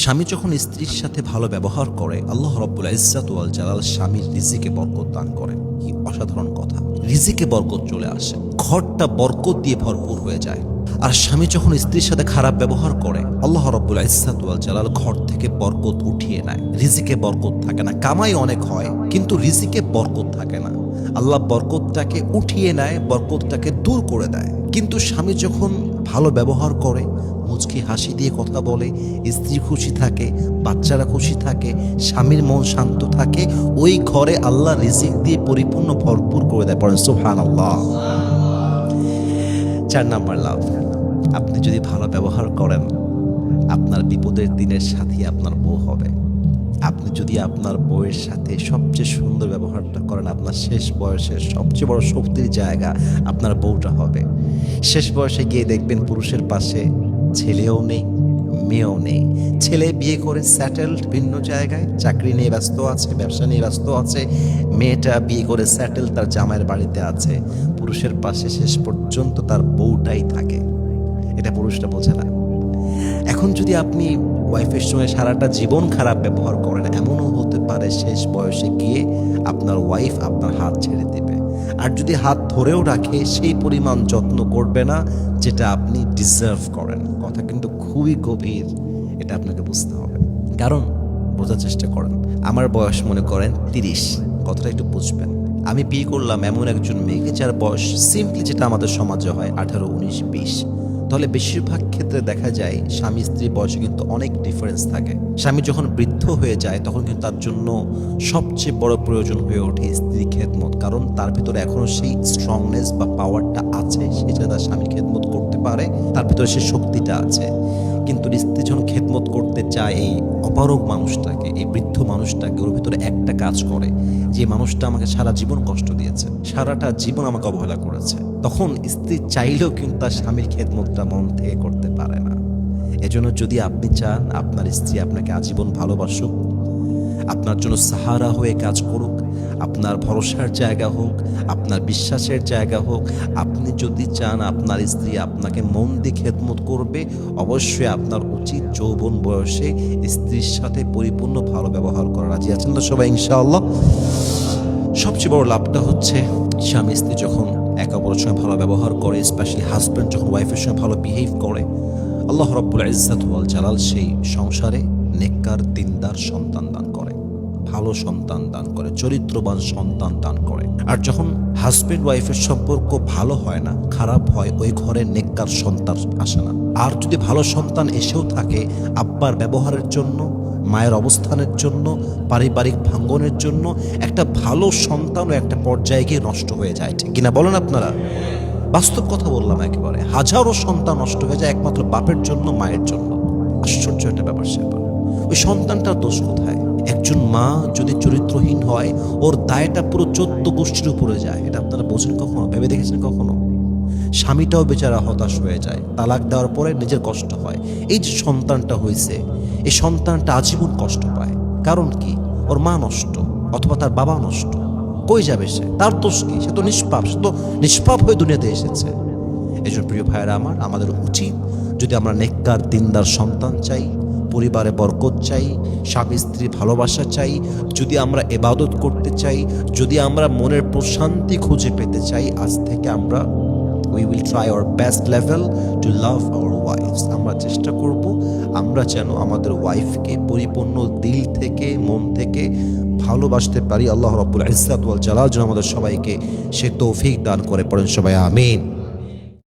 স্বামী যখন স্ত্রীর সাথে ভালো ব্যবহার করে, আল্লাহ রাব্বুল ইজ্জাত ওয়াল জালাল স্বামীর রিজিকে বরকত দান করেন। কি অসাধারণ কথা! রিজিকে বরকত চলে আসে, ঘরটা বরকত দিয়ে ভরপুর হয়ে যায়। আর স্বামী যখন স্ত্রীর সাথে খারাপ ব্যবহার করে, আল্লাহ রাব্বুল ইজ্জাত ওয়াল জালাল ঘর থেকে বরকত উঠিয়ে নেয়। রিজিকে বরকত থাকে না। কামাই অনেক হয়, কিন্তু রিজিকে বরকত থাকে না। আল্লাহ বরকতটাকে উঠিয়ে নেয়, বরকতটাকে দূর করে দেয়। কিন্তু স্বামী যখন ভালো ব্যবহার করে, মুচকি হাসি দিয়ে কথা বলে, স্ত্রী খুশি থাকে, বাচ্চারা খুশি থাকে, স্বামীর মন শান্ত থাকে, ওই ঘরে আল্লাহ রিজিক দিয়ে পরিপূর্ণ ভরপুর করে দেয়। পড়েন সুবহানাল্লাহ। 4 নাম্বার লাভ, আপনি যদি ভালো ব্যবহার করেন, আপনার বিপদের দিনের সাথী আপনার বউ হবে। আপনি যদি আপনার বউয়ের সাথে সবচেয়ে সুন্দর ব্যবহারটা করেন, আপনার শেষ বয়সের সবচেয়ে বড় শক্তির জায়গা আপনার বউটা হবে। শেষ বয়সে গিয়ে দেখবেন পুরুষের পাশে ছেলেও নেই, মেয়েও নেই। ছেলে বিয়ে করে স্যাটেলড ভিন্ন জায়গায়, চাকরি নিয়ে ব্যস্ত আছে, ব্যবসা নিয়ে ব্যস্ত আছে। মেয়েটা বিয়ে করে স্যাটেল, তার জামাইয়ের বাড়িতে আছে। পুরুষের পাশে শেষ পর্যন্ত তার বউটাই থাকে। এটা পুরুষটা বোঝে না। এখন যদি আপনি ওয়াইফের সঙ্গে সারাটা জীবন খারাপ ব্যবহার করেন, এমনও হতে পারে শেষ বয়সে গিয়ে আপনার ওয়াইফ আপনার হাত ছেড়ে দেবে। আর যদি হাত ধরেও রাখে, সেই পরিমাণ যত্ন করবে না যেটা আপনি ডিজার্ভ করেন। কথা কিন্তু খুবই গভীর, এটা আপনাকে বুঝতে হবে। কারণ বোঝার চেষ্টা করেন, আমার বয়স মনে করেন 30, কথাটা একটু বুঝবেন। আমি বিয়ে করলাম এমন একজন মেয়েকে যার বয়স সিম্পলি যেটা আমাদের সমাজে হয় 18, 19, 20। তাহলে বেশিরভাগ ক্ষেত্রে দেখা যায় স্বামী স্ত্রীর বয়সে কিন্তু অনেক ডিফারেন্স থাকে। স্বামী যখন বৃদ্ধ হয়ে যায়, তখন কিন্তু তার জন্য সবচেয়ে বড় প্রয়োজন হয়ে ওঠে স্ত্রী খেদমত। কারণ তার ভিতরে এখনো সেই স্ট্রংনেস বা পাওয়ারটা আছে, সেটা তার স্বামীর খেদমত করতে পারে, তার ভিতরে সেই শক্তিটা আছে। কিন্তু স্ত্রী যখন খেদমত করতে চায় এই অপারগ মানুষটাকে, এই বৃদ্ধ মানুষটাকে, ওর ভিতরে একটা কাজ করে, যে মানুষটা আমাকে সারা জীবন কষ্ট দিয়েছে, সারাটা জীবন আমাকে অবহেলা করেছে, তখন স্ত্রী চাইলেও কিন্তু তার স্বামীর খেদমতটা মন থেকে করতে পারে না। এজন্য যদি আপনি চান আপনার স্ত্রী আপনাকে আজীবন ভালোবাসুক, আপনার জন্য সাহারা হয়ে কাজ করুক, আপনার ভরসার জায়গা হোক, আপনার বিশ্বাসের জায়গা হোক, আপনি যদি চান আপনার স্ত্রী আপনাকে মন দিয়ে খেদমত করবে, অবশ্যই আপনার উচিত যৌবন বয়সে স্ত্রীর সাথে পরিপূর্ণ ভালো ব্যবহার করা। রাজি আছেন তো সবাই ইনশাআল্লাহ? সবচেয়ে বড় লাভটা হচ্ছে স্বামী স্ত্রী যখন একে অপরের সঙ্গে ভালো ব্যবহার করে, স্পেশালি হাজব্যান্ড যখন ওয়াইফের সঙ্গে ভালো বিহেভ করে, আল্লাহ রাব্বুল ইজ্জাত ওয়াল জালাল সেই সংসারে নেককার দিনদার সন্তান দান করে, ভালো সন্তান দান করে, চরিত্রবান সন্তান দান করে। আর যখন হাজব্যান্ড ওয়াইফের সম্পর্ক ভালো হয় না, খারাপ হয়, ওই ঘরে নেককার সন্তান আসে না। আর যদি ভালো সন্তান এসেও থাকে, আব্বার ব্যবহারের জন্য, মায়ের অবস্থানের জন্য, পারিবারিক ভাঙ্গনের জন্য, একটা ভালো সন্তানও একটা পর্যায়ে গিয়ে নষ্ট হয়ে যায়। ঠিক কিনা বলেন আপনারা? বাস্তব কথা বললাম একেবারে। হাজারো সন্তান নষ্ট হয়ে যায় একমাত্র বাপের জন্য, মায়ের জন্য। আশ্চর্য একটা ব্যাপার স্যাপার। ওই সন্তানটার দোষ কোথায়? একজন মা যদি চরিত্রহীন হয়, ওর দায়টা পুরো 14 গোষ্ঠীর উপরে যায়। এটা আপনারা বোঝেন কখনো? ভেবে দেখেছেন কখনো? স্বামীটাও বেচারা হতাশ হয়ে যায়, তালাক দেওয়ার পরে নিজের কষ্ট হয়। এই যে সন্তানটা হয়েছে, এই সন্তানটা আজীবন কষ্ট পায়। কারণ কি? ওর মা নষ্ট, অথবা তার বাবা নষ্ট। কই যাবে সে? তার দোষ কি? সে তো নিষ্পাপ, সে তো নিষ্পাপ হয়ে দুনিয়াতে এসেছে। এই জন্য প্রিয় ভাইয়েরা আমার, আমাদের উচিত, যদি আমরা নেককার দিনদার সন্তান চাই, পরিবারে বরকত চাই, স্বামী স্ত্রী ভালোবাসা চাই, যদি আমরা ইবাদত করতে চাই, যদি আমরা মনের প্রশান্তি খুঁজে পেতে চাই, আজ থেকে আমরা we will try our best level to love our wives. আমরা চেষ্টা করব আমরা যেন আমাদের ওয়াইফকে পরিপূর্ণ দিল থেকে, মন থেকে ভালোবাসতে পারি। আল্লাহ রাব্বুল ইজ্জাত ওয়াল জালাল যেন আমাদের সবাইকে সে তৌফিক দান করে। পড়েন সবাই আমিন।